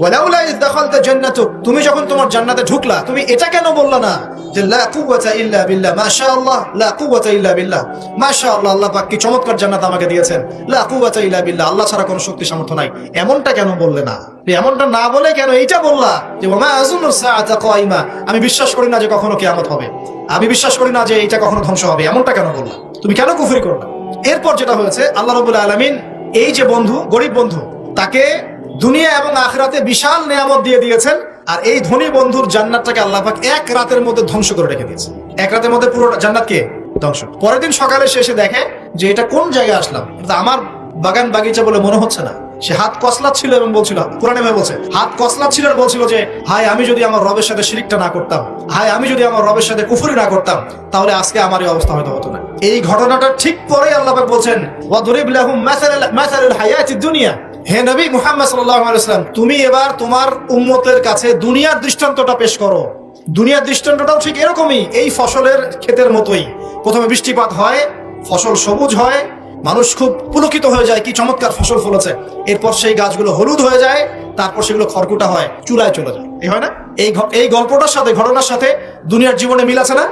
ওয়ালাউলা ইয দাখালতা জান্নাতুক, তুমি যখন তোমার জান্নাতে ঢুকলা তুমি এটা কেন বললা না যে লা কুওয়াতা ইল্লা বিল্লাহ, মাশাআল্লাহ, লা কুওয়াতা ইল্লা বিল্লাহ, মাশাআল্লাহ, আল্লাহ পাক কি চমৎকার জান্নাত আমাকে দিয়েছেন, লা কুওয়াতা ইল্লা বিল্লাহ, আল্লাহ ছাড়া কোনো শক্তি সামর্থ্য নাই, এমনটা কেন বললে না? এমনটা না বলে কেন এইটা বললা যে ওয়া আযুন্নু সাআতা কায়িমা, আমি বিশ্বাস করি না যে কখনো কিয়ামত হবে, আমি বিশ্বাস করি না যে এটা কখনো ধ্বংস হবে, এমনটা কেন বললা? তুমি কেন কুফরি করলা? এরপর যেটা হয়েছে, আল্লাহ রাব্বুল আলামিন এই যে বন্ধু, গরিব বন্ধু, তাকে দুনিয়া এবং আখিরাতে বিশাল নিয়ামত দিয়ে দিয়েছেন, আর এই ধনী বন্ধুর জান্নাতটাকে আল্লাহ পাক এক রাতের মধ্যে ধ্বংস করে রেখে দিয়েছে। এক রাতের মধ্যে পুরো জান্নাতকে ধ্বংস। পরের দিন সকালে শেষে দেখে যে এটা কোন জায়গায় আসলাম, এটা আমার বাগান বাগিচা বলে মনে হচ্ছে না। সে হাত কসলাচ্ছিল এবং বলছিল, কোরআনে ভাই বলছে, হাত কসলাচ্ছিল আর বলছিল যে হায় আমি যদি আমার রবের সাথে শিরকটা না করতাম, হায় আমি যদি আমার রবের সাথে কুফরি না করতাম, তাহলে আজকে আমার এই অবস্থা হয়তো হতো না। এই ঘটনাটা ঠিক পরেই আল্লাহ পাক বলছেন ওয়াদরিব লাহুম মাসালাল হায়াতিদ দুনিয়া, হে নবী মুহাম্মদ সাল্লাল্লাহু আলাইহি ওয়াসাল্লাম, তুমি এবার তোমার উম্মতের কাছে দুনিয়ার দৃষ্টান্তটা পেশ করো। দুনিয়ার দৃষ্টান্তটাও ঠিক এরকমই, এই ফসলের ক্ষেতের মতোই। প্রথমে বৃষ্টিপাত হয়, ফসল সবুজ হয়, মানুষ খুব পুলকিত হয়ে যায়, কি চমৎকার ফসল ফলেছে। এরপর সেই গাছগুলো হলুদ হয়ে যায়, তারপর সেগুলো খড়কুটা হয়, চুলায় চলে যায়। এই হয় না? এই গল্পটার সাথে, ঘটনার সাথে দুনিয়ার জীবনে মিল আছে না?